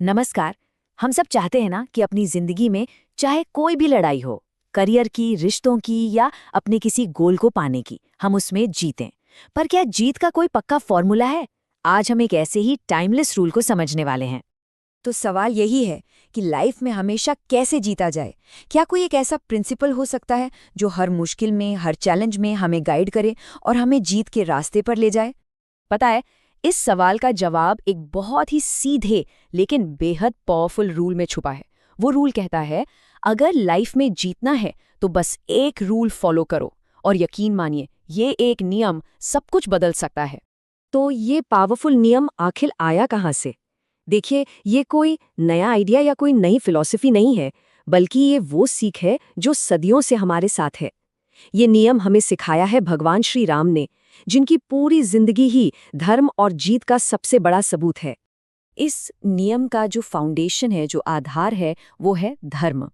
नमस्कार। हम सब चाहते हैं ना कि अपनी जिंदगी में चाहे कोई भी लड़ाई हो, करियर की, रिश्तों की या अपने किसी गोल को पाने की, हम उसमें जीतें। पर क्या जीत का कोई पक्का फॉर्मूला है? आज हम एक ऐसे ही टाइमलेस रूल को समझने वाले हैं। तो सवाल यही है कि लाइफ में हमेशा कैसे जीता जाए। क्या कोई एक ऐसा प्रिंसिपल हो सकता है जो हर मुश्किल में, हर चैलेंज में हमें गाइड करे और हमें जीत के रास्ते पर ले जाए? पता है, इस सवाल का जवाब एक बहुत ही सीधे लेकिन बेहद पावरफुल रूल में छुपा है। वो रूल कहता है, अगर लाइफ में जीतना है तो बस एक रूल फॉलो करो, और यकीन मानिए ये एक नियम सब कुछ बदल सकता है। तो ये पावरफुल नियम आखिर आया कहाँ से? देखिए, ये कोई नया आइडिया या कोई नई फिलॉसफी नहीं है, बल्कि ये वो सीख है जो सदियों से हमारे साथ है। ये नियम हमें सिखाया है भगवान श्री राम ने, जिनकी पूरी जिंदगी ही धर्म और जीत का सबसे बड़ा सबूत है। इस नियम का जो फाउंडेशन है, जो आधार है, वो है धर्म।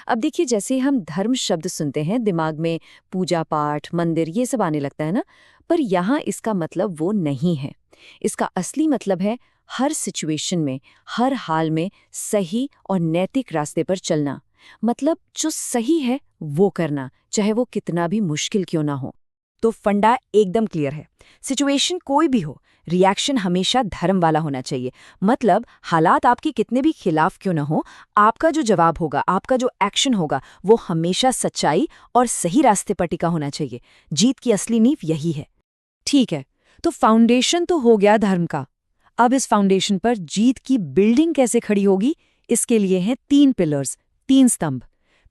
अब देखिए, जैसे हम धर्म शब्द सुनते हैं, दिमाग में पूजा पाठ, मंदिर, ये सब आने लगता है ना। पर यहाँ इसका मतलब वो नहीं है। इसका असली मतलब है हर सिचुएशन में, हर हाल में सही और नैतिक रास्ते पर चलना। मतलब जो सही है वो करना, चाहे वो कितना भी मुश्किल क्यों ना हो। तो फंडा एकदम क्लियर है। सिचुएशन कोई भी हो, रिएक्शन हमेशा धर्म वाला होना चाहिए। मतलब हालात आपके कितने भी खिलाफ क्यों ना हो, आपका जो जवाब होगा, आपका जो एक्शन होगा, वो हमेशा सच्चाई और सही रास्ते पर टिका होना चाहिए। जीत की असली नींव यही है। ठीक है, तो फाउंडेशन तो हो गया धर्म का। अब इस फाउंडेशन पर जीत की बिल्डिंग कैसे खड़ी होगी, इसके लिए हैं 3 पिलर्स, 3 स्तंभ।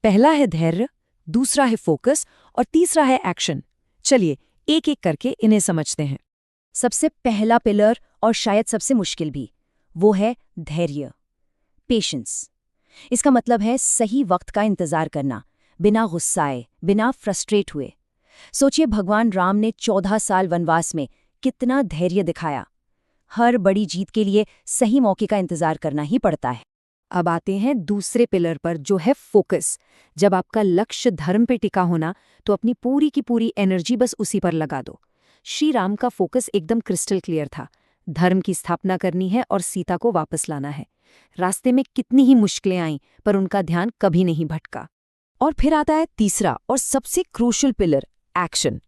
पहला है धैर्य, दूसरा है फोकस और तीसरा है एक्शन। चलिए एक एक करके इन्हें समझते हैं। सबसे पहला पिलर, और शायद सबसे मुश्किल भी, वो है धैर्य, पेशेंस। इसका मतलब है सही वक्त का इंतजार करना, बिना गुस्साए, बिना फ्रस्ट्रेट हुए। सोचिए, भगवान राम ने 14 साल वनवास में कितना धैर्य दिखाया। हर बड़ी जीत के लिए सही मौके का इंतजार करना ही पड़ता है। अब आते हैं दूसरे पिलर पर, जो है फोकस। जब आपका लक्ष्य धर्म पे टिका होना, तो अपनी पूरी की पूरी एनर्जी बस उसी पर लगा दो। श्री राम का फोकस एकदम क्रिस्टल क्लियर था। धर्म की स्थापना करनी है और सीता को वापस लाना है। रास्ते में कितनी ही मुश्किलें आईं, पर उनका ध्यान कभी नहीं भटका। और फिर आता है तीसरा और सबसे क्रूशियल पिलर, एक्शन।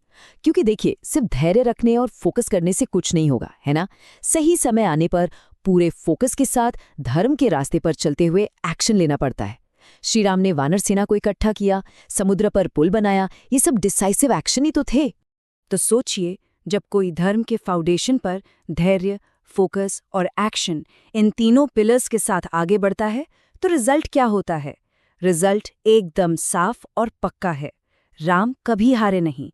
क्योंकि देखिए, सिर्फ धैर्य रखने और फोकस करने से कुछ नहीं होगा, है ना। सही समय आने पर पूरे फोकस के साथ धर्म के रास्ते पर चलते हुए एक्शन लेना पड़ता है। श्री राम ने वानर सेना को इकट्ठा किया, समुद्र पर पुल बनाया, ये सब डिसाइसिव एक्शन ही तो थे। तो सोचिए, जब कोई धर्म के फाउंडेशन पर धैर्य, फोकस और एक्शन, इन तीनों पिलर्स के साथ आगे बढ़ता है, तो रिजल्ट क्या होता है? रिजल्ट एकदम साफ और पक्का है। राम कभी हारे नहीं।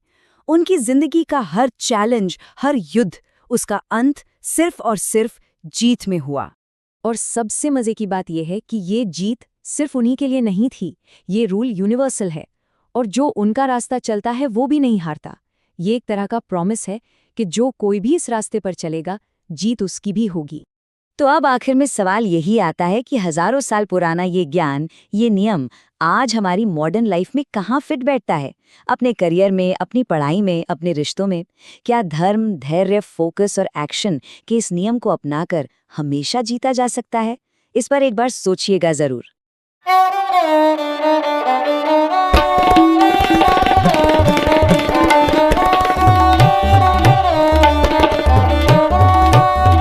उनकी जिंदगी का हर चैलेंज, हर युद्ध, उसका अंत सिर्फ और सिर्फ जीत में हुआ। और सबसे मजे की बात यह है कि ये जीत सिर्फ उन्हीं के लिए नहीं थी। ये रूल यूनिवर्सल है, और जो उनका रास्ता चलता है वो भी नहीं हारता। ये एक तरह का प्रॉमिस है कि जो कोई भी इस रास्ते पर चलेगा, जीत उसकी भी होगी। तो अब आखिर में सवाल यही आता है कि हजारों साल पुराना ये ज्ञान, ये नियम आज हमारी मॉडर्न लाइफ में कहाँ फिट बैठता है? अपने करियर में, अपनी पढ़ाई में, अपने रिश्तों में? क्या धर्म, धैर्य, फोकस और एक्शन के इस नियम को अपनाकर हमेशा जीता जा सकता है? इस पर एक बार सोचिएगा जरूर।